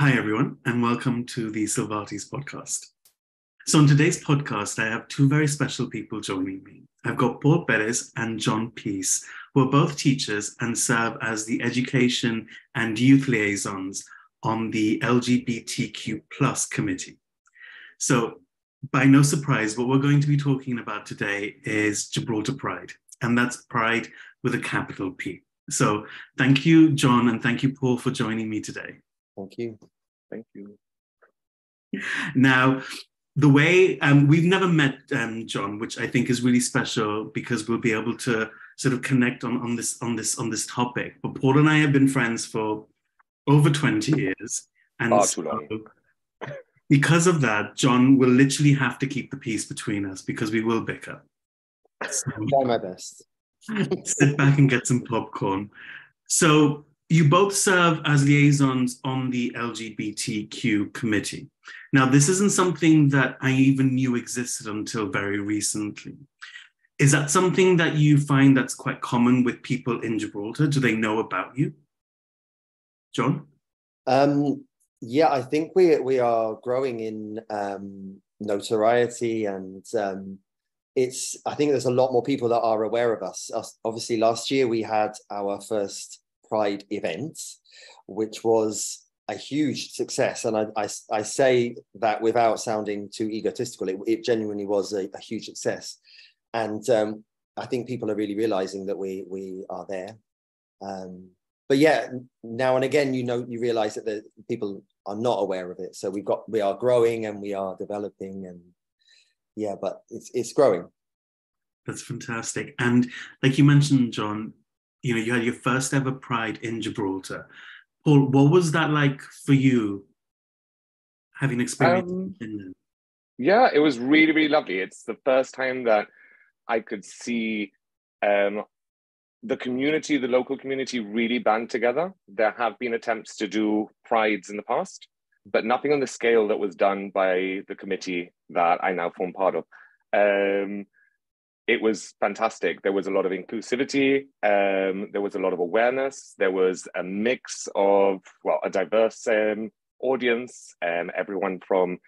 Hi, everyone, and welcome to the Silvates podcast. So on today's podcast, I have two very special people joining me. I've got Perez and John Peace, who are both teachers and serve as the education and youth liaisons on the LGBTQ plus committee. So by no surprise, what we're going to be talking about today is Gibraltar Pride, and that's Pride with a capital P. So thank you, John, and thank you, Paul, for joining me today. Thank you. Thank you. Now, the way we've never met, John, which I think is really special because we'll be able to sort of connect on this topic. But Paul and I have been friends for over 20 years, and Far too long. Because of that, John will literally have to keep the peace between us because we will bicker. So, Try my best. sit back and get some popcorn. So you both serve as liaisons on the LGBTQ committee. Now, this isn't something that I even knew existed until very recently. Is that something that you find that's quite common with people in Gibraltar? Do they know about you? John? Yeah, I think we are growing in notoriety, and I think there's a lot more people that are aware of us. Obviously, last year we had our first Pride event, which was a huge success, and I say that without sounding too egotistical. It genuinely was a huge success, and I think people are really realizing that we are there. But yeah, now and again, you realize that the people are not aware of it. So we are growing and we are developing, and yeah, but it's growing. That's fantastic. And like you mentioned, John, you had your first ever Pride in Gibraltar. Paul, what was that like for you, having experienced in Finland? Yeah, it was really, really lovely. It's the first time that I could see the community, the local community, really band together. There have been attempts to do prides in the past, but nothing on the scale that was done by the committee that I now form part of. It was fantastic. There was a lot of inclusivity. There was a lot of awareness. There was a mix of, a diverse audience, everyone from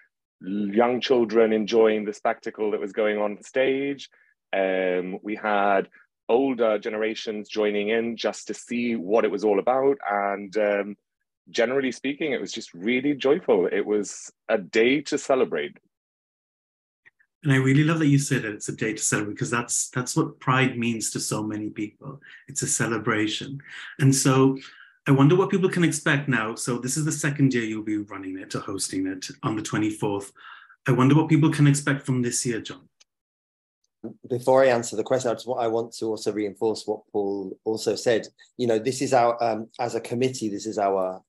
young children enjoying the spectacle that was going on stage. We had older generations joining in just to see what it was all about. And generally speaking, it was just really joyful. It was a day to celebrate. And I really love that you said that it's a day to celebrate, because that's what Pride means to so many people. It's a celebration. And so I wonder what people can expect now. So this is the second year you'll be running it or hosting it on the 24th. I wonder what people can expect from this year, John. Before I answer the question, I want to also reinforce what Paul also said. This is our, as a committee, this is our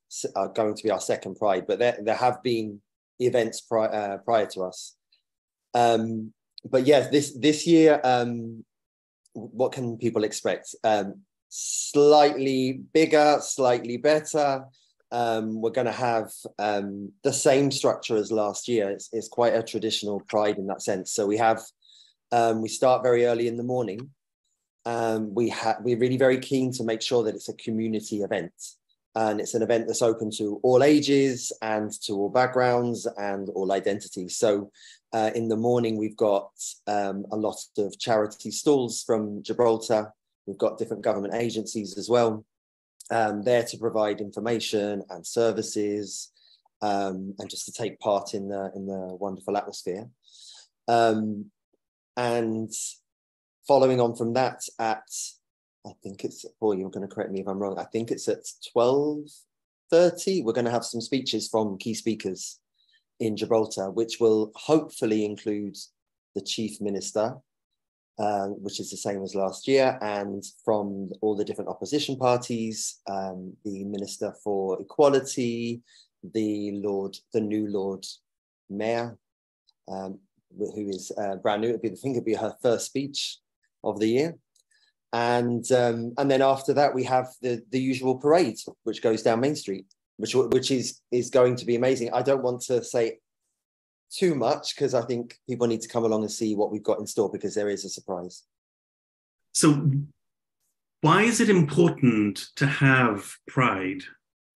going to be our second Pride, but there have been events prior to us. But yes, this year, what can people expect? Slightly bigger, slightly better. We're going to have the same structure as last year. It's quite a traditional Pride in that sense. So we start very early in the morning. We're really very keen to make sure that it's a community event. And it's an event that's open to all ages and to all backgrounds and all identities. So in the morning, we've got a lot of charity stalls from Gibraltar. We've got different government agencies as well, there to provide information and services, and just to take part in the wonderful atmosphere. And following on from that, I think it's, Paul, you're going to correct me if I'm wrong, I think it's at 12:30. We're going to have some speeches from key speakers in Gibraltar, which will hopefully include the Chief Minister, which is the same as last year, and from all the different opposition parties, the Minister for Equality, the new Lord Mayor, who is brand new. I think it'd be her first speech of the year. And then after that, we have the usual parade, which goes down Main Street, which is going to be amazing. I don't want to say too much because I think people need to come along and see what we've got in store, because there is a surprise. So why is it important to have Pride,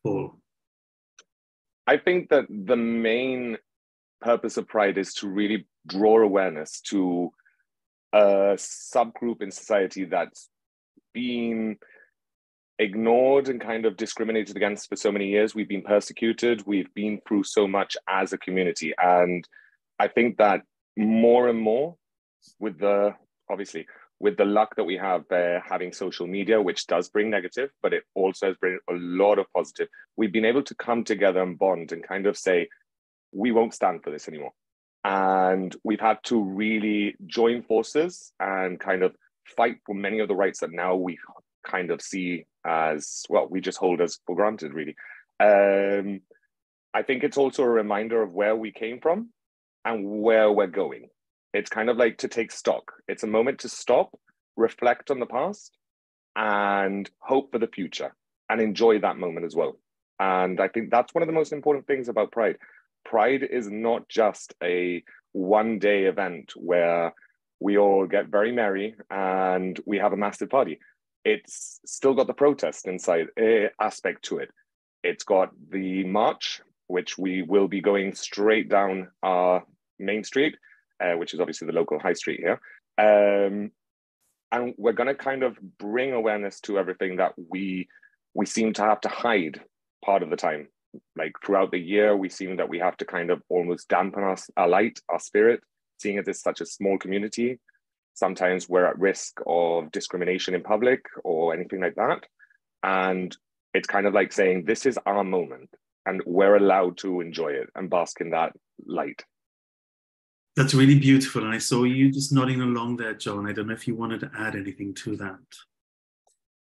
Paul? I think that the main purpose of Pride is to really draw awareness to a subgroup in society that's been ignored and kind of discriminated against for so many years. We've been persecuted. We've been through so much as a community. And I think that more and more with the luck that we have having social media, which does bring negative, but it also has bring a lot of positive. We've been able to come together and bond and kind of say, we won't stand for this anymore. And we've had to really join forces and kind of fight for many of the rights that now we kind of see as, well, we just hold as for granted, really. I think it's also a reminder of where we came from and where we're going. It's kind of like to take stock. It's a moment to stop, reflect on the past, and hope for the future, and enjoy that moment as well. And I think that's one of the most important things about Pride. Pride is not just a one-day event where we all get very merry and we have a massive party. It's still got the protest inside aspect to it. It's got the march, which we will be going straight down our main street, which is obviously the local high street here. And we're going to kind of bring awareness to everything that we seem to have to hide part of the time. Like throughout the year, we seem that we have to kind of almost dampen our light, our spirit, seeing as it's such a small community. Sometimes we're at risk of discrimination in public or anything like that. And it's kind of like saying, this is our moment and we're allowed to enjoy it and bask in that light. That's really beautiful. And I saw you just nodding along there, John. I don't know if you wanted to add anything to that.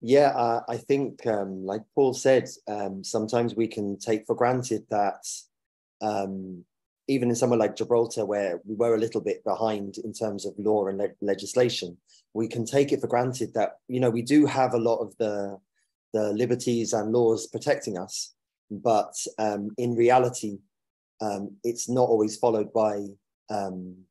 Yeah, I think, like Paul said, sometimes we can take for granted that even in somewhere like Gibraltar, where we were a little bit behind in terms of law and legislation, we can take it for granted that, you know, we do have a lot of the liberties and laws protecting us, but in reality, it's not always followed by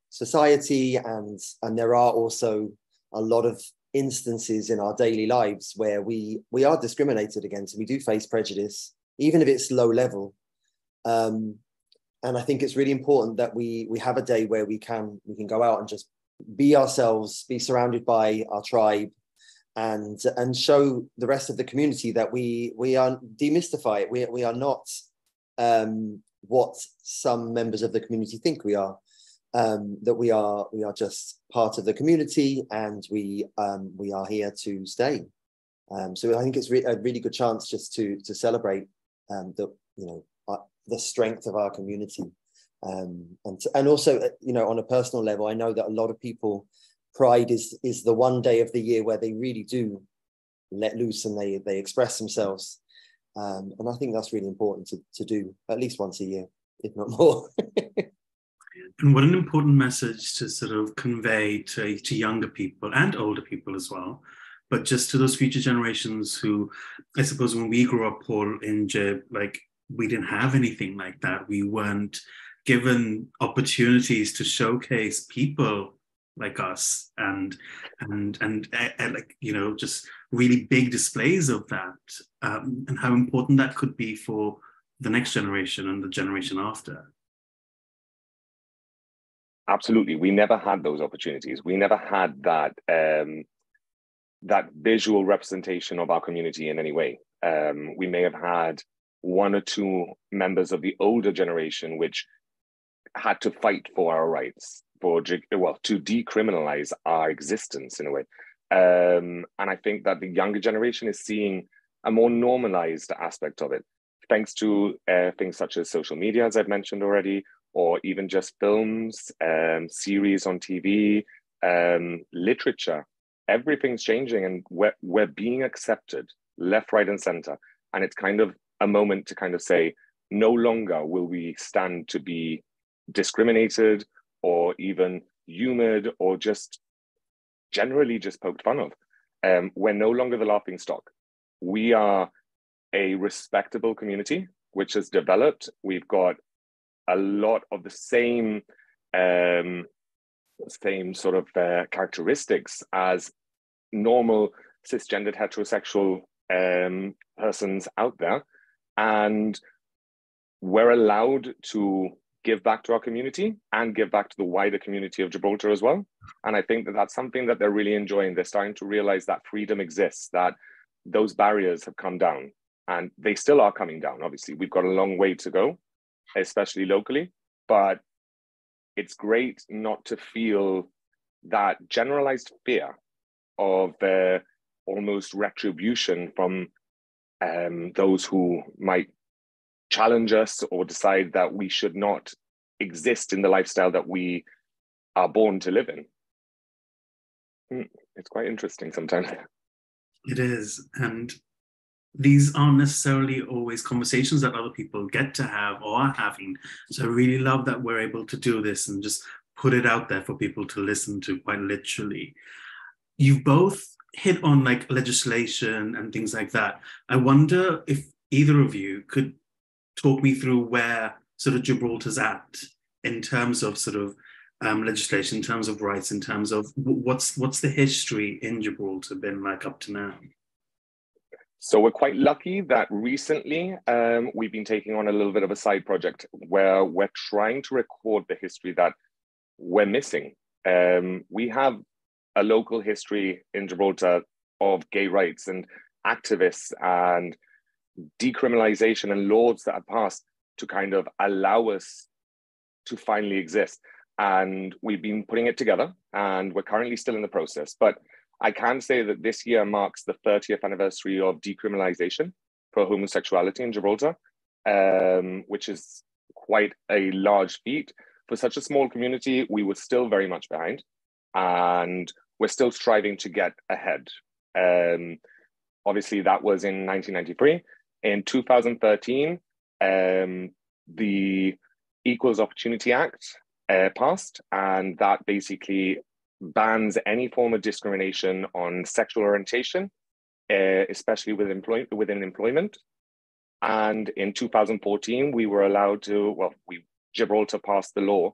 society, and there are also a lot of instances in our daily lives where we are discriminated against. We do face prejudice, even if it's low level. And I think it's really important that we have a day where we can go out and just be ourselves, be surrounded by our tribe, and show the rest of the community that we are demystify it. We are not what some members of the community think we are. That we are just part of the community, and we are here to stay. So I think it's a really good chance just to celebrate the strength of our community, and also, you know, on a personal level, I know that a lot of people, Pride is the one day of the year where they really do let loose and they express themselves, and I think that's really important to do at least once a year, if not more. And what an important message to sort of convey to younger people and older people as well, but just to those future generations who, I suppose, when we grew up, Paul, in Jib, like, we didn't have anything like that. We weren't given opportunities to showcase people like us and like, you know, just really big displays of that, and how important that could be for the next generation and the generation after. Absolutely. We never had those opportunities. We never had that that visual representation of our community in any way. We may have had one or two members of the older generation which had to fight for our rights, to decriminalize our existence in a way. And I think that the younger generation is seeing a more normalized aspect of it, thanks to things such as social media, as I've mentioned already, or even just films, series on TV, literature. Everything's changing, and we're being accepted left, right, and center. And it's kind of a moment to kind of say, no longer will we stand to be discriminated or even humored or just generally just poked fun of. We're no longer the laughing stock. We are a respectable community which has developed. We've got a lot of the same sort of characteristics as normal cisgendered heterosexual persons out there, and we're allowed to give back to our community and give back to the wider community of Gibraltar as well. And I think that that's something that they're really enjoying. They're starting to realize that freedom exists, that those barriers have come down, and they still are coming down. Obviously, we've got a long way to go, especially locally, but it's great not to feel that generalized fear of almost retribution from those who might challenge us or decide that we should not exist in the lifestyle that we are born to live in. It's quite interesting sometimes. It is. And these aren't necessarily always conversations that other people get to have or are having. So I really love that we're able to do this and just put it out there for people to listen to, quite literally. You've both hit on like legislation and things like that. I wonder if either of you could talk me through where sort of Gibraltar's at in terms of sort of legislation, in terms of rights, in terms of what's the history in Gibraltar been like up to now? So we're quite lucky that recently we've been taking on a little bit of a side project where we're trying to record the history that we're missing. We have a local history in Gibraltar of gay rights and activists and decriminalization and laws that are passed to kind of allow us to finally exist. And we've been putting it together, and we're currently still in the process. But I can say that this year marks the 30th anniversary of decriminalization for homosexuality in Gibraltar, which is quite a large feat. For such a small community, we were still very much behind, and we're still striving to get ahead. Obviously, that was in 1993. In 2013, the Equals Opportunity Act passed, and that basically bans any form of discrimination on sexual orientation, especially within employment. And in 2014, we were allowed to, Gibraltar passed the law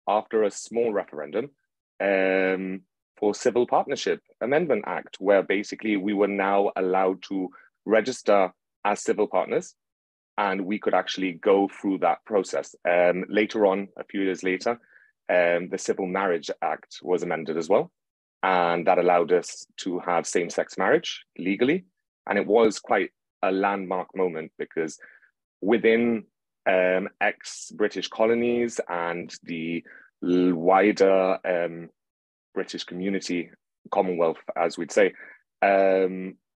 after a small referendum for Civil Partnership Amendment Act, where basically we were now allowed to register as civil partners, and we could actually go through that process. Later on, a few years later, the Civil Marriage Act was amended as well, and that allowed us to have same-sex marriage legally. And it was quite a landmark moment because within ex-British colonies and the wider British community, Commonwealth, as we'd say,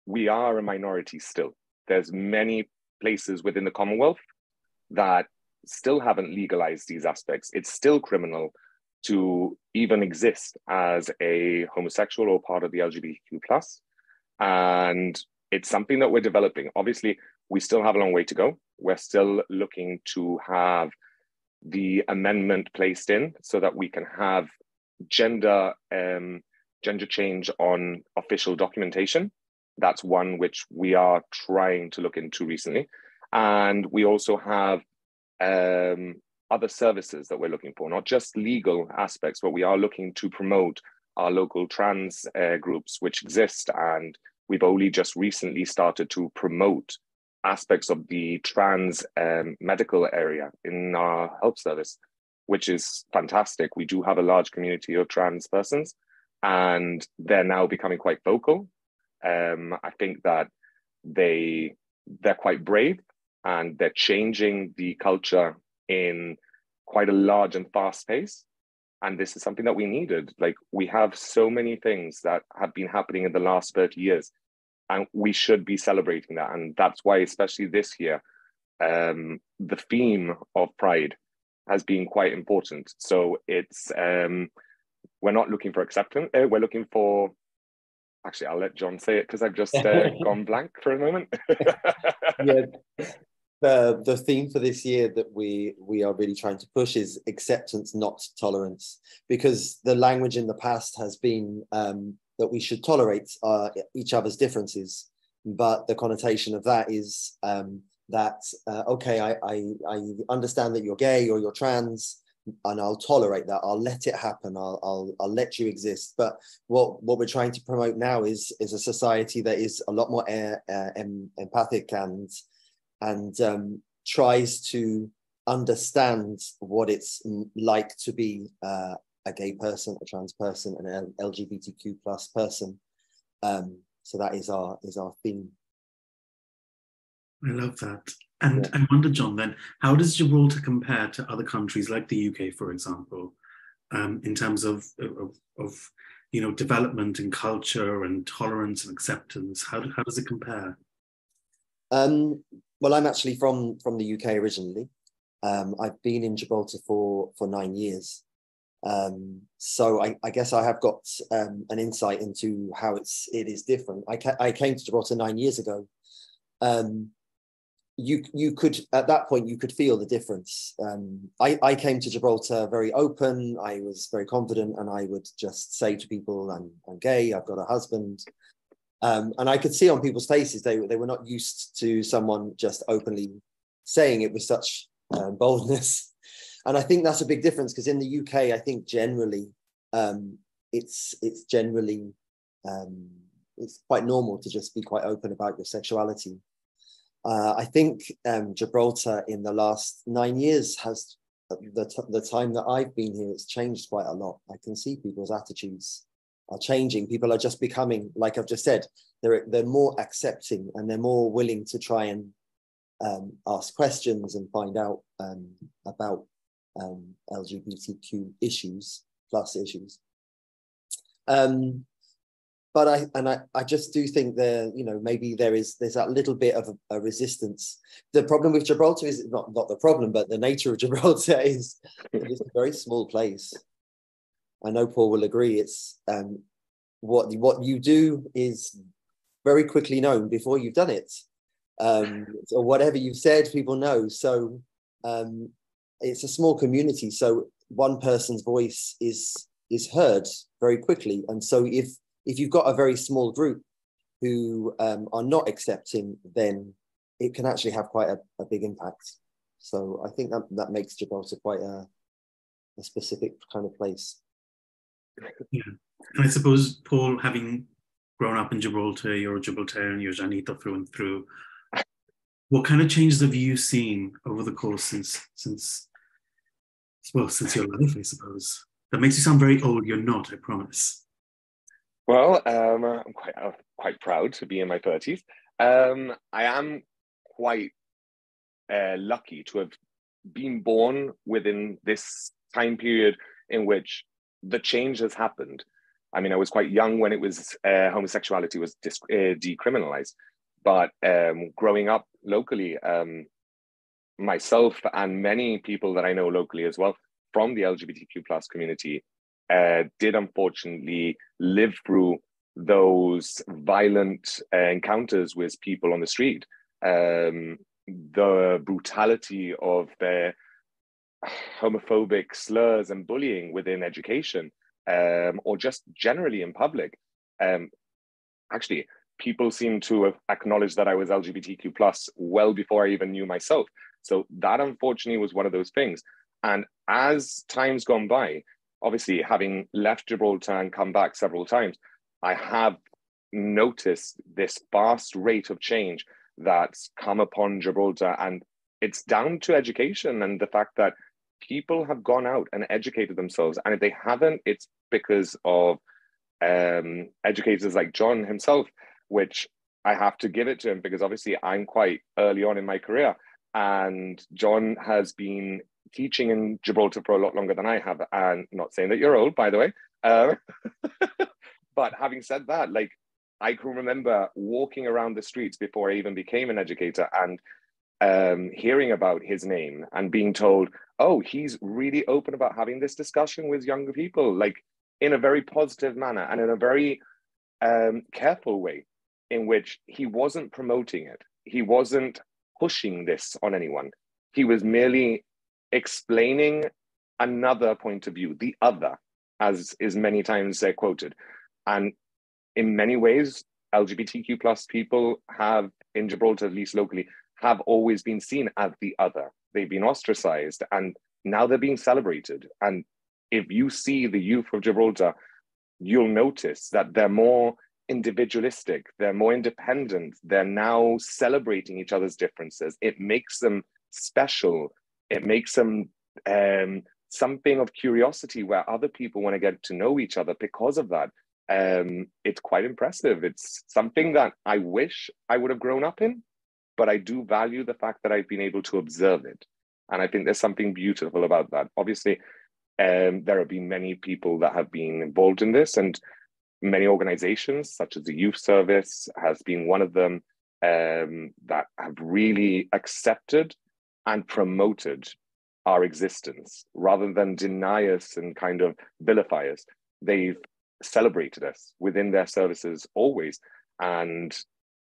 we are a minority still. There's many places within the Commonwealth that still haven't legalized these aspects. It's still criminal to even exist as a homosexual or part of the LGBTQ+. And it's something that we're developing. Obviously, we still have a long way to go. We're still looking to have the amendment placed in so that we can have gender change on official documentation. That's one which we are trying to look into recently. And we also have other services that we're looking for, not just legal aspects, but we are looking to promote our local trans groups which exist. And we've only just recently started to promote aspects of the trans medical area in our health service, which is fantastic. We do have a large community of trans persons, and they're now becoming quite vocal. I think that they're quite brave, and they're changing the culture in quite a large and fast pace. And this is something that we needed. Like, we have so many things that have been happening in the last 30 years, and we should be celebrating that. And that's why, especially this year, the theme of Pride has been quite important. So it's, we're not looking for acceptance. We're looking for, actually, I'll let John say it because I've just gone blank for a moment. Yeah. The theme for this year that we are really trying to push is acceptance, not tolerance, because the language in the past has been that we should tolerate each other's differences, but the connotation of that is okay, I understand that you're gay or you're trans, and I'll tolerate that. I'll let it happen. I'll let you exist. But what we're trying to promote now is a society that is a lot more empathic and tries to understand what it's like to be a gay person, a trans person, and an LGBTQ plus person. So that is our theme. I love that. And I wonder, John, then, how does Gibraltar compare to other countries like the UK, for example, in terms of development and culture and tolerance and acceptance? How does it compare? Well, I'm actually from the UK originally. I've been in Gibraltar for 9 years. So I guess I have got an insight into how it is different. I came to Gibraltar 9 years ago. You could, at that point, you could feel the difference. I came to Gibraltar very open. I was very confident, and I would just say to people, I'm gay, I've got a husband. And I could see on people's faces, they were not used to someone just openly saying it with such boldness. And I think that's a big difference, because in the UK, I think generally, it's quite normal to just be quite open about your sexuality. I think Gibraltar in the last 9 years has, the time that I've been here, it's changed quite a lot. I can see people's attitudes are changing. People are just becoming, like I've just said, they're more accepting, and they're more willing to try and ask questions and find out about LGBTQ issues, plus issues. But I just do think maybe there's that little bit of a resistance. The problem with Gibraltar is not the problem, but the nature of Gibraltar is it's a very small place. I know Paul will agree. It's what you do is very quickly known before you've done it. Or whatever you've said, people know. So it's a small community. So one person's voice is heard very quickly. And so if you've got a very small group who are not accepting, then it can actually have quite a big impact. So I think that makes Gibraltar quite a specific kind of place. Yeah. And I suppose, Paul, having grown up in Gibraltar, you're a Gibraltarian, you're Janito through and through. What kind of changes have you seen over the course since your life, I suppose? That makes you sound very old. You're not, I promise. Well, I'm quite proud to be in my 30s. I am quite lucky to have been born within this time period in which the change has happened. I mean, I was quite young when it was homosexuality was decriminalized, but growing up locally, myself and many people that I know locally as well from the LGBTQ plus community did unfortunately live through those violent encounters with people on the street. The brutality of their homophobic slurs and bullying within education, or just generally in public. Actually, people seem to have acknowledged that I was LGBTQ plus well before I even knew myself. So that unfortunately was one of those things. And as time's gone by, obviously having left Gibraltar and come back several times, I have noticed this fast rate of change that's come upon Gibraltar. And it's down to education and the fact that people have gone out and educated themselves. And if they haven't, it's because of educators like John himself, which I have to give it to him, because obviously I'm quite early on in my career. And John has been teaching in Gibraltar for a lot longer than I have. And not saying that you're old, by the way. But having said that, like, I can remember walking around the streets before I even became an educator and hearing about his name and being told, oh, he's really open about having this discussion with younger people, like in a very positive manner and in a very careful way, in which he wasn't promoting it. He wasn't pushing this on anyone. He was merely explaining another point of view, the other, as is many times quoted. And in many ways, LGBTQ plus people have, in Gibraltar, at least locally, have always been seen as the other. They've been ostracized and now they're being celebrated. And if you see the youth of Gibraltar, you'll notice that they're more individualistic, they're more independent, they're now celebrating each other's differences. It makes them special. It makes them something of curiosity where other people want to get to know each other because of that. It's quite impressive. It's something that I wish I would have grown up in, but I do value the fact that I've been able to observe it. And I think there's something beautiful about that. Obviously, there have been many people that have been involved in this, and many organizations, such as the Youth Service has been one of them, that have really accepted and promoted our existence rather than deny us and kind of vilify us. They've celebrated us within their services always. And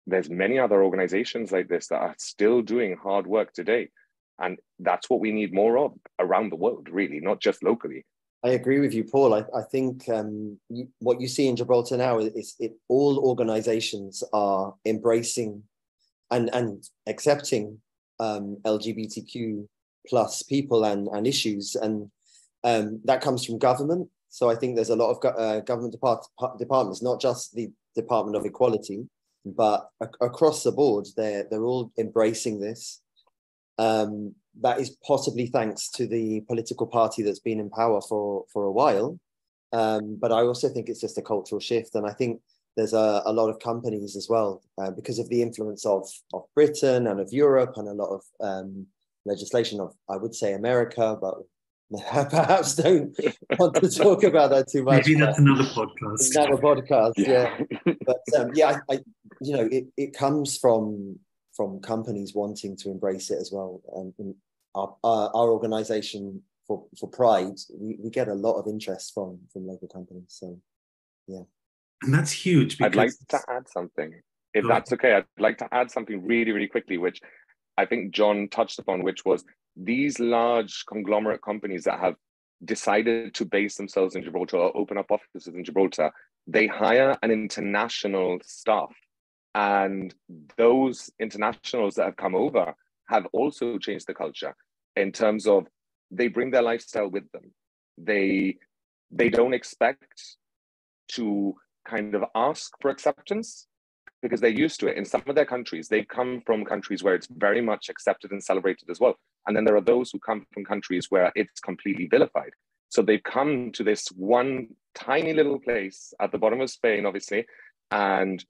there's many other organizations like this that are still doing hard work today. And that's what we need more of around the world, really, not just locally. I agree with you, Paul. I think what you see in Gibraltar now is all organizations are embracing and accepting LGBTQ plus people and issues. And that comes from government. So I think there's a lot of government departments, not just the Department of Equality, but across the board, they're all embracing this. That is possibly thanks to the political party that's been in power for a while. But I also think it's just a cultural shift. And I think there's a lot of companies as well, because of the influence of Britain and of Europe and a lot of legislation of, I would say, America, but perhaps don't want to talk about that too much. Maybe that's another podcast. Another podcast, yeah. But it comes from companies wanting to embrace it as well. And our organization for Pride, we get a lot of interest from local companies. So, yeah. And that's huge. I'd like to add something, if that's okay. I'd like to add something really, really quickly, which I think John touched upon, which was these large conglomerate companies that have decided to base themselves in Gibraltar or open up offices in Gibraltar, they hire an international staff. And those internationals that have come over have also changed the culture in terms of they bring their lifestyle with them. They don't expect to kind of ask for acceptance because they're used to it. In some of their countries, they come from countries where it's very much accepted and celebrated as well. And then there are those who come from countries where it's completely vilified. So they've come to this one tiny little place at the bottom of Spain, obviously, and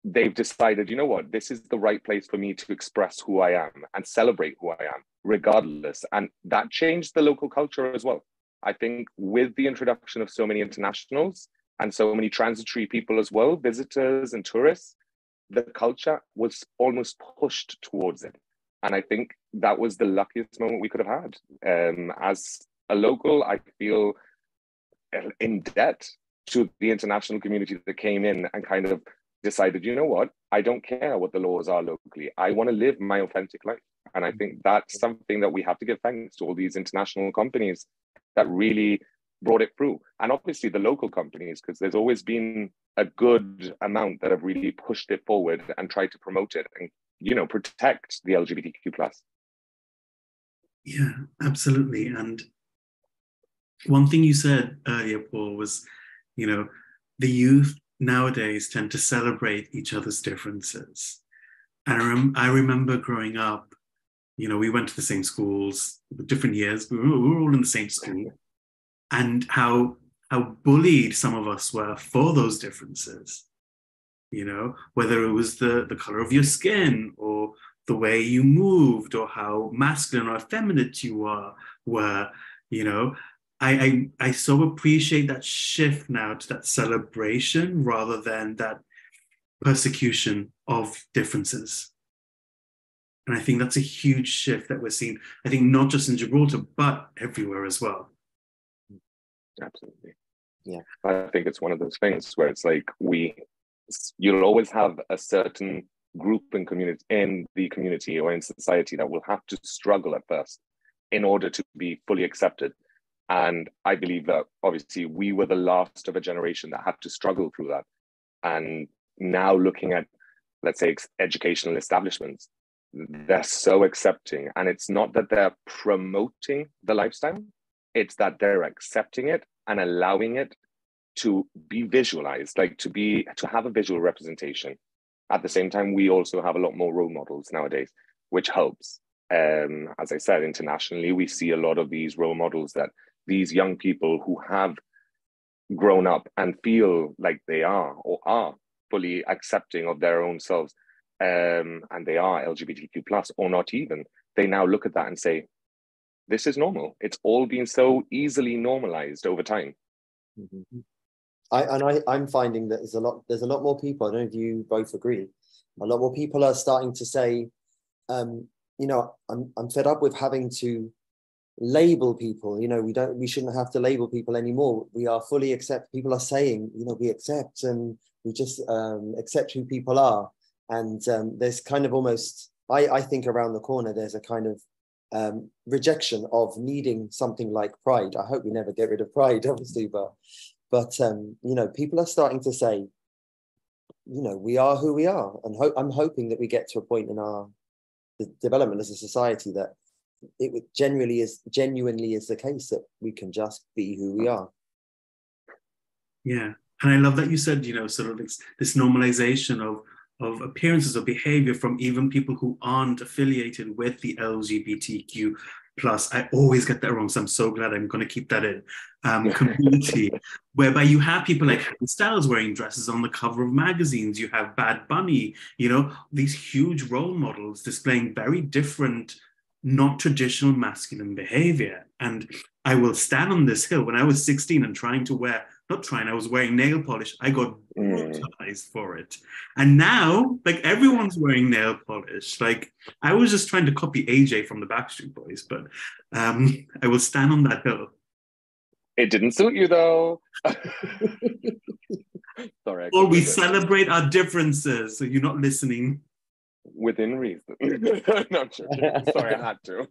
they've decided, you know what, this is the right place for me to express who I am and celebrate who I am, regardless. And that changed the local culture as well. I think with the introduction of so many internationals and so many transitory people as well, visitors and tourists, the culture was almost pushed towards it. And I think that was the luckiest moment we could have had. As a local, I feel in debt to the international community that came in and kind of decided, you know what, I don't care what the laws are locally. I want to live my authentic life. And I think that's something that we have to give thanks to all these international companies that really brought it through. And obviously the local companies, because there's always been a good amount that have really pushed it forward and tried to promote it and, you know, protect the LGBTQ plus. Yeah, absolutely. And one thing you said earlier, Paul, was, you know, the youth nowadays tend to celebrate each other's differences. And I remember growing up, you know, we went to the same schools, different years, we were all in the same school, and how bullied some of us were for those differences, you know, whether it was the color of your skin or the way you moved or how masculine or effeminate you were, you know. I so appreciate that shift now to that celebration rather than that persecution of differences. And I think that's a huge shift that we're seeing, I think not just in Gibraltar, but everywhere as well. Absolutely. Yeah. I think it's one of those things where it's like you'll always have a certain group in the community or in society that will have to struggle at first in order to be fully accepted. And I believe that obviously we were the last of a generation that had to struggle through that. And now looking at, let's say, educational establishments, they're so accepting. And it's not that they're promoting the lifestyle, it's that they're accepting it and allowing it to be visualized, like to have a visual representation. At the same time, we also have a lot more role models nowadays, which helps. As I said, internationally, we see a lot of these role models that these young people who have grown up and feel like they are or are fully accepting of their own selves, and they are LGBTQ plus or not even, they now look at that and say, this is normal. It's all been so easily normalized over time. Mm-hmm. I'm finding that there's a lot more people, I don't know if you both agree, a lot more people are starting to say, I'm fed up with having to label people. We shouldn't have to label people anymore. We are fully accept. People are saying, we accept, and we just accept who people are. And there's kind of almost, I think around the corner, there's a kind of rejection of needing something like pride. I hope we never get rid of pride, obviously, but people are starting to say, we are who we are. And I'm hoping that we get to a point in our development as a society that it genuinely is the case that we can just be who we are. Yeah. And I love that you said, sort of this normalization of appearances or behavior from even people who aren't affiliated with the LGBTQ plus. I always get that wrong, so I'm so glad I'm going to keep that in. Community, whereby you have people like Harry Styles wearing dresses on the cover of magazines. You have Bad Bunny, these huge role models displaying very different, not traditional masculine behavior. And I will stand on this hill. When I was 16 and I was wearing nail polish. I got brutalized for it. And now, everyone's wearing nail polish. I was just trying to copy AJ from the Backstreet Boys, but I will stand on that hill. It didn't suit you, though. Sorry. Or we celebrate our differences, so you're not listening. Within reason. No, I'm joking. Sorry, I had to.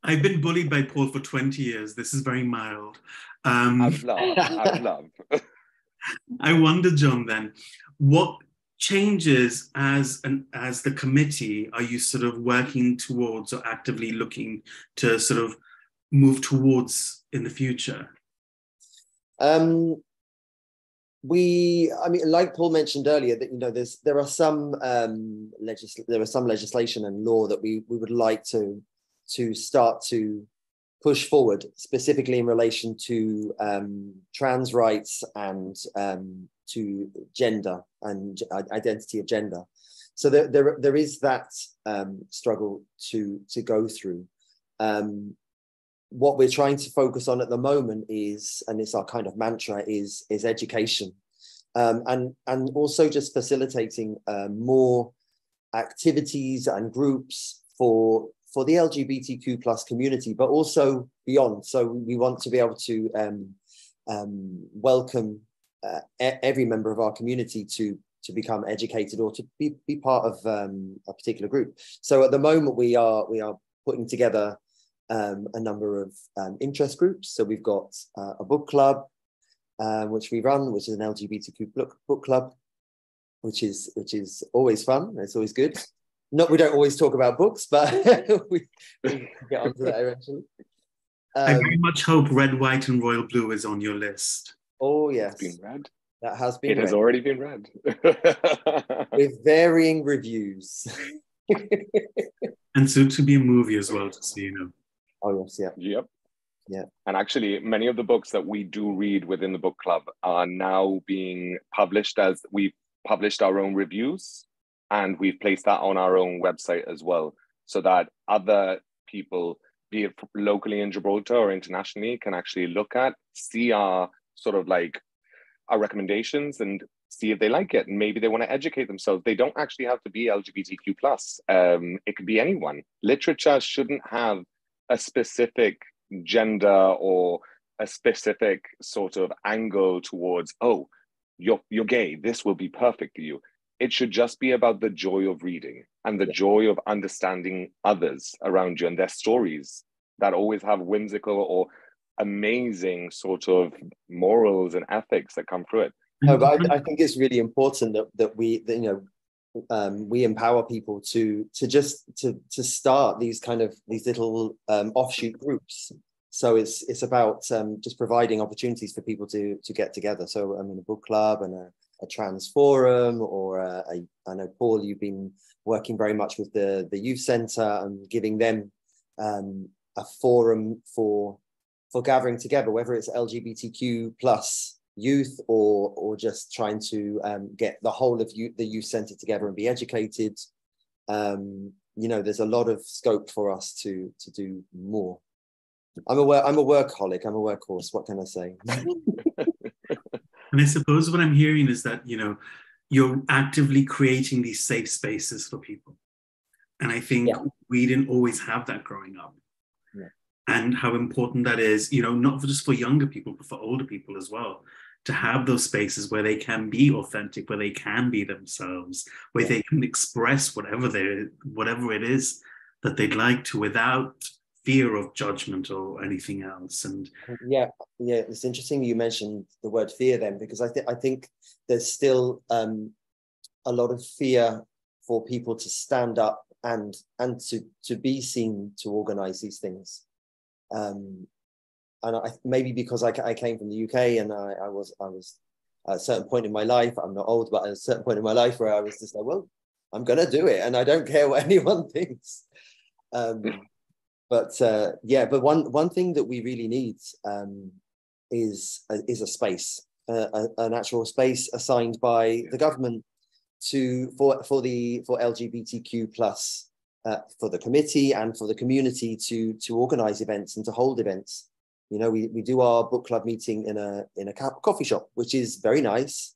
I've been bullied by Paul for 20 years. This is very mild. Out of love. I wonder, John, then, what changes as the committee are you sort of working towards or actively looking to sort of move towards in the future? Like Paul mentioned earlier, that there are some legislation and law that we would like to start to push forward, specifically in relation to trans rights and to gender and identity of gender. So there is that struggle to go through. What we're trying to focus on at the moment is, and it's our kind of mantra, is education, and also just facilitating more activities and groups for the LGBTQ plus community, but also beyond. So we want to be able to welcome every member of our community to become educated or to be part of a particular group. So at the moment we are putting together a number of interest groups. So we've got a book club, which we run, which is an LGBTQ book club, which is always fun. It's always good. We don't always talk about books, but we get onto that eventually. I very much hope Red, White, and Royal Blue is on your list. Oh yes, it's been read. That has been. It has already been read with varying reviews. And soon to be a movie as well, just so you know. Oh yes, yeah. Yep. Yeah. And actually, many of the books that we do read within the book club are now being published as we've published our own reviews, and we've placed that on our own website as well, so that other people, be it locally in Gibraltar or internationally, can actually look at, see our sort of our recommendations and see if they like it. And maybe they want to educate themselves. They don't actually have to be LGBTQ plus. It could be anyone. Literature shouldn't have a specific gender or a specific sort of angle towards, oh, you're gay, this will be perfect for you. It should just be about the joy of reading and the joy of understanding others around you and their stories that always have whimsical or amazing sort of morals and ethics that come through it. No, but I think it's really important that we empower people to start these little offshoot groups. So it's about just providing opportunities for people to get together. So a book club and a trans forum, or I know, Paul, you've been working very much with the youth centre and giving them a forum for gathering together, whether it's LGBTQ plus youth or just trying to get the whole of the youth centre together and be educated. You know, there's a lot of scope for us to do more. I'm a workaholic. I'm a workhorse. What can I say? And I suppose what I'm hearing is that, you know, you're actively creating these safe spaces for people. And I think we didn't always have that growing up. Yeah. And how important that is, you know, not just for younger people, but for older people as well, to have those spaces where they can be authentic, where they can be themselves, where they can express whatever it is that they'd like to without fear of judgment or anything else. And it's interesting you mentioned the word fear then, because I think there's still a lot of fear for people to stand up and to be seen to organize these things. And maybe because I came from the UK and I was at a certain point in my life, I'm not old, but at a certain point in my life where I was just like, well, I'm gonna do it and I don't care what anyone thinks. But one thing that we really need is a space, an actual space assigned by the government for LGBTQ plus, for the committee and for the community to organize events and to hold events. You know, we do our book club meeting in a coffee shop, which is very nice.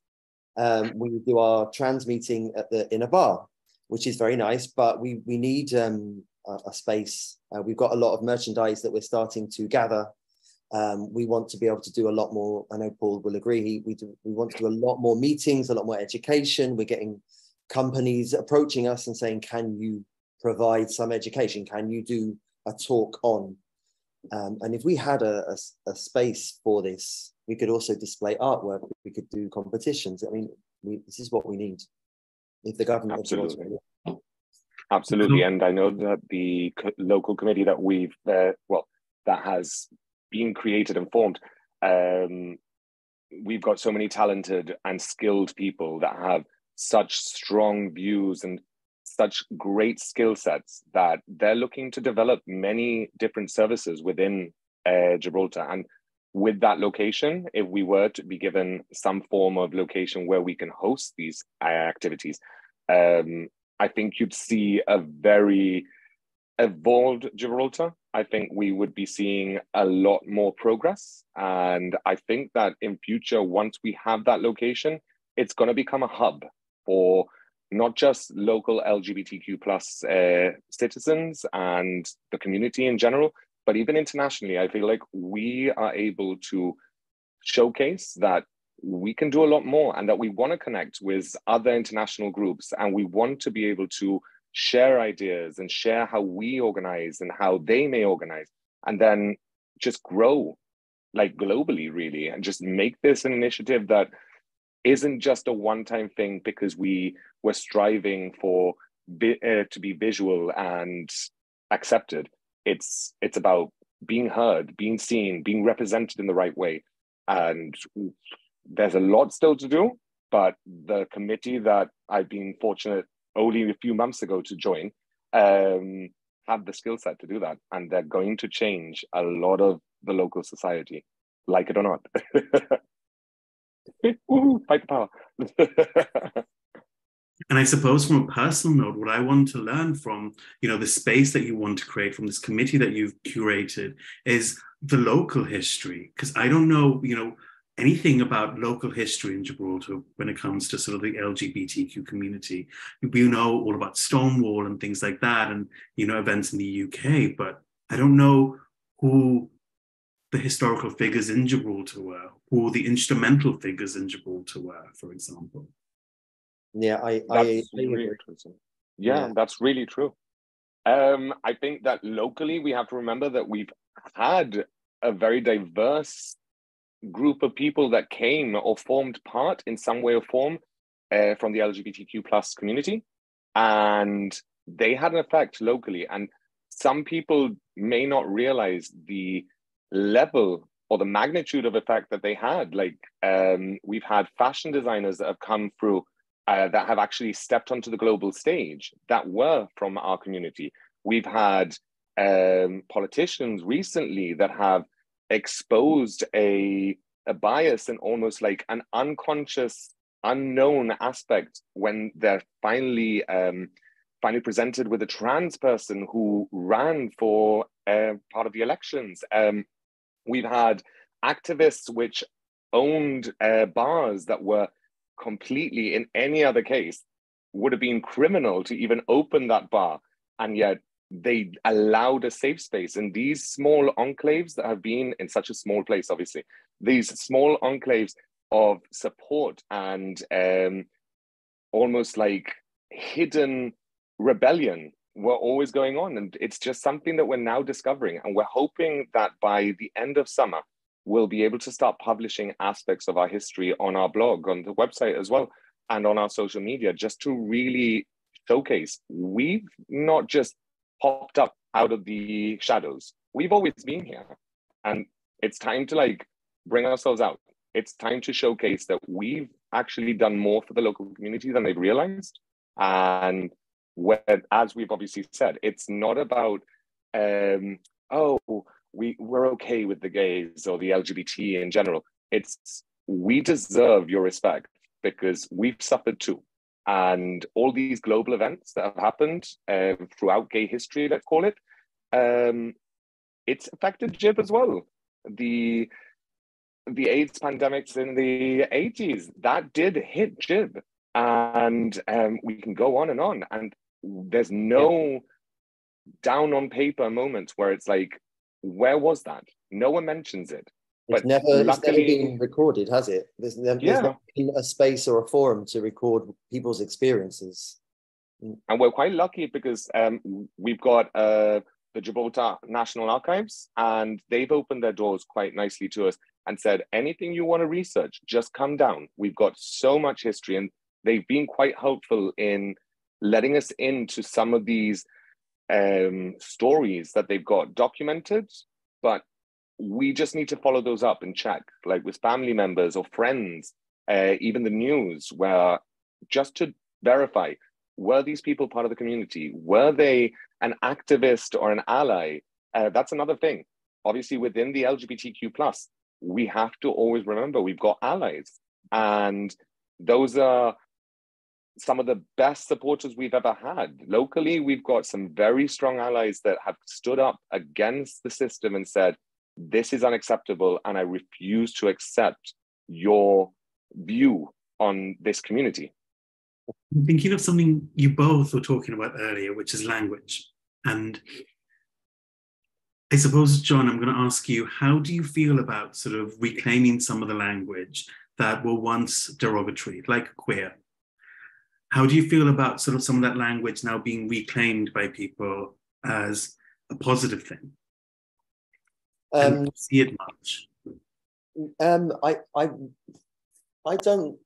We do our trans meeting in a bar, which is very nice. But we need a space. We've got a lot of merchandise that we're starting to gather. We want to be able to do a lot more. I know Paul will agree. We want to do a lot more meetings, a lot more education. We're getting companies approaching us and saying, "Can you provide some education? Can you do a talk on?" And if we had a space for this, we could also display artwork. We could do competitions. I mean, this is what we need. If the government Absolutely, and I know that the local committee that that has been created and formed, we've got so many talented and skilled people that have such strong views and such great skill sets that they're looking to develop many different services within Gibraltar. And with that location, if we were to be given some form of location where we can host these activities, I think you'd see a very evolved Gibraltar. I think we would be seeing a lot more progress. And I think that in future, once we have that location, it's going to become a hub for not just local LGBTQ plus citizens and the community in general, but even internationally. I feel like we are able to showcase that we can do a lot more and that we want to connect with other international groups, and we want to be able to share ideas and share how we organize and how they may organize, and then just grow like globally, really, and just make this an initiative that isn't just a one-time thing because we were striving for to be visual and accepted. It's about being heard, being seen, being represented in the right way. And there's a lot still to do, but the committee that I've been fortunate only a few months ago to join have the skill set to do that. And they're going to change a lot of the local society, like it or not. Woo-hoo, fight the power. And I suppose from a personal note, what I want to learn from, you know, the space that you want to create, from this committee that you've curated, is the local history. Because I don't know, you know, anything about local history in Gibraltar when it comes to sort of the LGBTQ community. We know all about Stonewall and things like that, and, you know, events in the UK, but I don't know who the historical figures in Gibraltar were, who the instrumental figures in Gibraltar were, for example. Yeah, that's really true. I think that locally we have to remember that we've had a very diverse group of people that came or formed part in some way or form from the LGBTQ plus community, and they had an effect locally. And some people may not realize the level or the magnitude of effect that they had. Like we've had fashion designers that have come through that have actually stepped onto the global stage that were from our community. We've had politicians recently that have exposed a bias and almost like an unconscious, unknown aspect when they're finally presented with a trans person who ran for part of the elections. We've had activists which owned bars that were completely, in any other case, would have been criminal to even open that bar. And yet they allowed a safe space. And these small enclaves that have been in such a small place, obviously, these small enclaves of support and almost like hidden rebellion were always going on. And it's just something that we're now discovering. And we're hoping that by the end of summer, we'll be able to start publishing aspects of our history on our blog, on the website as well, and on our social media, just to really showcase we've not just popped up out of the shadows. We've always been here. And it's time to like bring ourselves out. It's time to showcase that we've actually done more for the local community than they've realized. And as we've obviously said, it's not about, we're okay with the gays or the LGBT in general. It's we deserve your respect because we've suffered too. And all these global events that have happened throughout gay history, let's call it, it's affected Gib as well. The AIDS pandemics in the 80s, that did hit Gib. And we can go on. And there's no down on paper moments where it's like, where was that? No one mentions it. It's never been recorded, has it? There's never been a space or a forum to record people's experiences. And we're quite lucky because we've got the Gibraltar National Archives, and they've opened their doors quite nicely to us and said, anything you want to research, just come down. We've got so much history, and they've been quite helpful in letting us into some of these stories that they've got documented, but we just need to follow those up and check, like with family members or friends, even the news, where just to verify, were these people part of the community? Were they an activist or an ally? That's another thing. Obviously, within the LGBTQ+, we have to always remember we've got allies. And those are some of the best supporters we've ever had. Locally, we've got some very strong allies that have stood up against the system and said, this is unacceptable, and I refuse to accept your view on this community. I'm thinking of something you both were talking about earlier, which is language. And I suppose, John, I'm going to ask you, how do you feel about sort of reclaiming some of the language that were once derogatory, like queer? How do you feel about sort of some of that language now being reclaimed by people as a positive thing? And see it much. I don't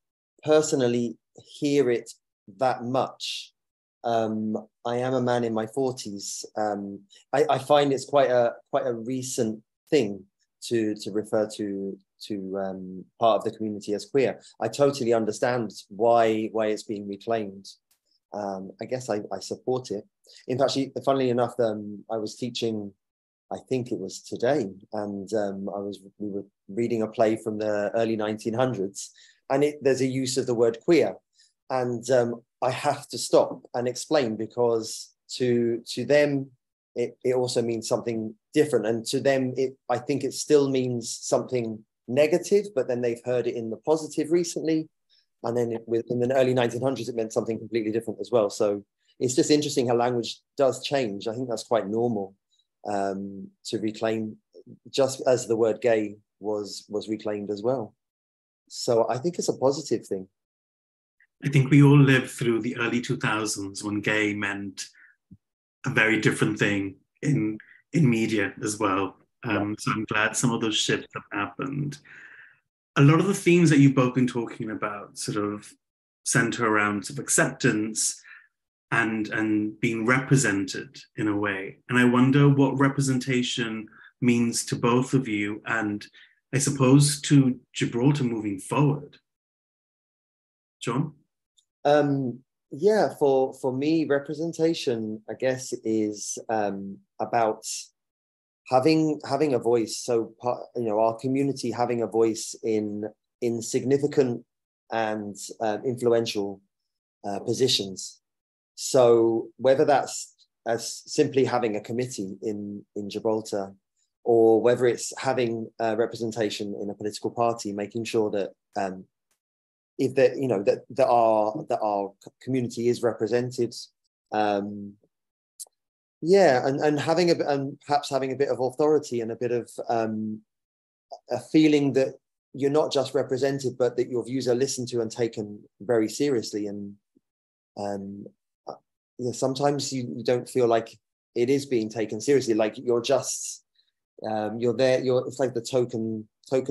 personally hear it that much. I am a man in my 40s. I find it's quite a recent thing to refer to part of the community as queer. I totally understand why it's being reclaimed. I guess I support it. In fact, funnily enough, I was teaching, I think it was today, and we were reading a play from the early 1900s, and there's a use of the word queer, and I have to stop and explain, because to them it also means something different, and to them I think it still means something negative, but then they've heard it in the positive recently, and then in the early 1900s it meant something completely different as well. So it's just interesting how language does change. I think that's quite normal. To reclaim, just as the word gay was reclaimed as well. So I think it's a positive thing. I think we all lived through the early 2000s when gay meant a very different thing in media as well. So I'm glad some of those shifts have happened. A lot of the themes that you've both been talking about sort of center around sort of acceptance and being represented in a way. And I wonder what representation means to both of you, and I suppose to Gibraltar moving forward. John? Yeah, for me, representation, I guess, is about having a voice. So, our community having a voice in significant and influential positions. So whether that's as simply having a committee in Gibraltar, or whether it's having representation in a political party, making sure that if that that our community is represented, yeah, and perhaps having a bit of authority and a bit of a feeling that you're not just represented, but that your views are listened to and taken very seriously. And yeah, sometimes you don't feel like it is being taken seriously. Like you're just you're there. It's like the token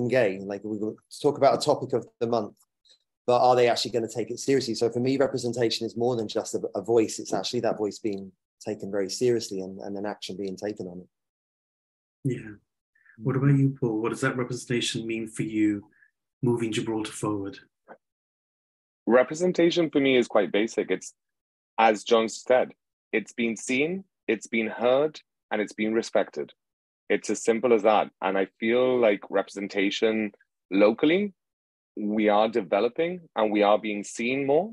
gay. Like we talk about a topic of the month, but are they actually going to take it seriously? So for me, representation is more than just a voice. It's actually that voice being taken very seriously and an action being taken on it. Yeah. What about you, Paul? What does that representation mean for you moving Gibraltar forward? Representation for me is quite basic. It's, as John said, it's been seen, it's been heard, and it's been respected. It's as simple as that. And I feel like representation locally, we are developing and we are being seen more.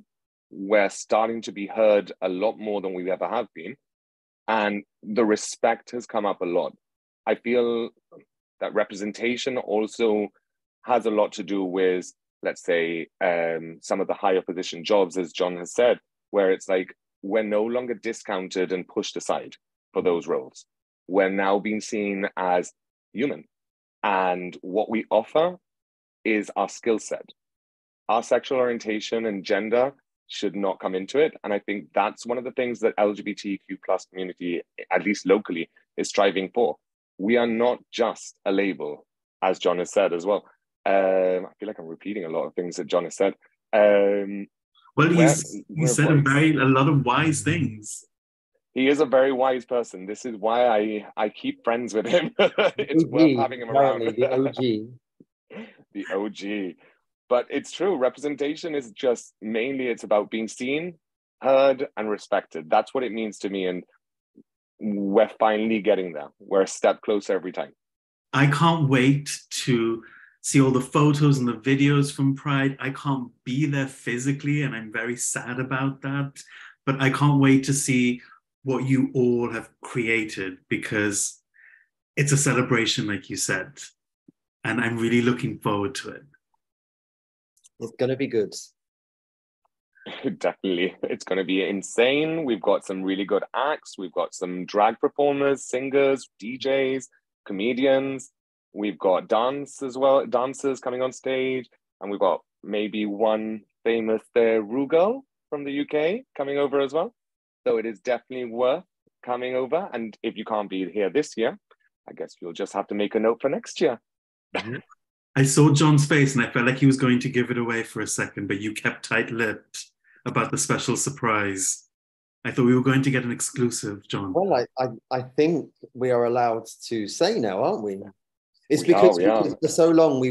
We're starting to be heard a lot more than we ever have been. And the respect has come up a lot. I feel that representation also has a lot to do with, let's say, some of the higher position jobs, as John has said, where it's like, we're no longer discounted and pushed aside for those roles. We're now being seen as human. And what we offer is our skill set. Our sexual orientation and gender should not come into it. And I think that's one of the things that LGBTQ plus community, at least locally, is striving for. We are not just a label, as John has said as well. I feel like I'm repeating a lot of things that John has said. Well, he said a lot of wise things. He is a very wise person. This is why I keep friends with him. It's worth having him around. The OG. The OG. But it's true. Representation is just mainly, it's about being seen, heard, and respected. That's what it means to me. And we're finally getting there. We're a step closer every time. I can't wait to see all the photos and the videos from Pride. I can't be there physically, and I'm very sad about that. But I can't wait to see what you all have created, because it's a celebration, like you said. And I'm really looking forward to it. It's going to be good. Definitely. It's going to be insane. We've got some really good acts. We've got some drag performers, singers, DJs, comedians. We've got dance as well, dancers coming on stage. And we've got maybe one famous Rue girl from the UK coming over as well. So it is definitely worth coming over. And if you can't be here this year, I guess you'll just have to make a note for next year. I saw John's face and I felt like he was going to give it away for a second, but you kept tight-lipped about the special surprise. I thought we were going to get an exclusive, John. Well, I think we are allowed to say now, aren't we? It's because for so long we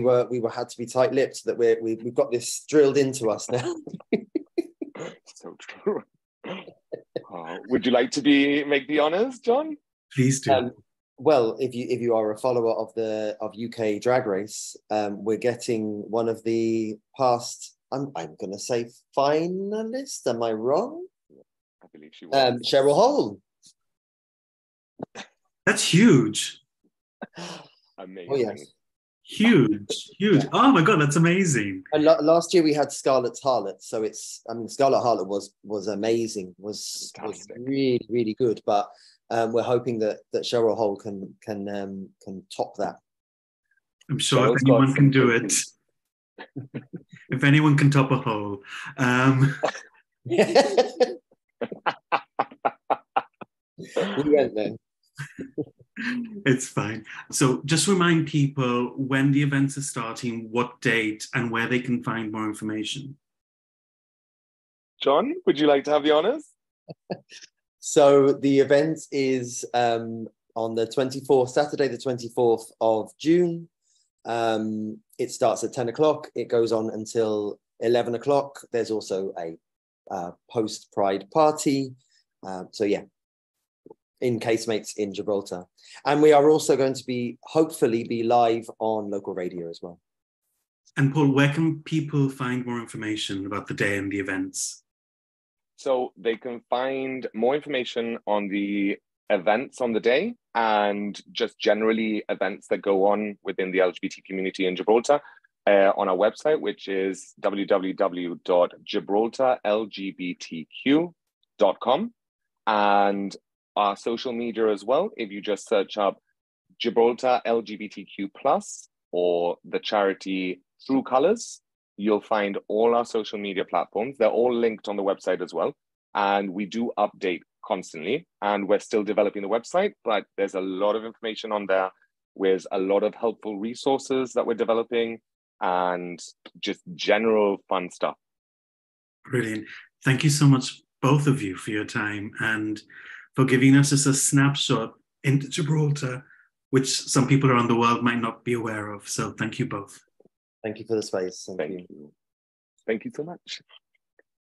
had to be tight-lipped that we've got this drilled into us now. So true. Would you like to make the honors, John? Please do. Well, if you are a follower of UK Drag Race, we're getting one of the past. I'm going to say finalist. Am I wrong? I believe she was. Cheryl Hole. That's huge. Amazing. Oh yes. Huge. Oh my God, that's amazing. And last year we had Scarlett's Harlot, so Scarlet Harlot was amazing. Was really, really good, but. We're hoping that Cheryl Hole can top that. I'm sure if anyone can do it, if anyone can top a hole. We went there. It's fine. So just remind people when the events are starting, what date, and where they can find more information. John, would you like to have the honors? So the event is on the 24th, Saturday, the 24th of June. It starts at 10 o'clock. It goes on until 11 o'clock. There's also a post-Pride party. So yeah, in Casemates in Gibraltar. And we are also going to hopefully be live on local radio as well. And Paul, where can people find more information about the day and the events? So they can find more information on the events on the day and just generally events that go on within the LGBT community in Gibraltar on our website, which is www.gibraltarlgbtq.com, and our social media as well. If you just search up Gibraltar LGBTQ plus or the charity True Colors, you'll find all our social media platforms. They're all linked on the website as well. And we do update constantly, and we're still developing the website, but there's a lot of information on there with a lot of helpful resources that we're developing and just general fun stuff. Brilliant. Thank you so much, both of you, for your time and for giving us just a snapshot into Gibraltar, which some people around the world might not be aware of. So thank you both. Thank you for the space. Thank you. Thank you so much.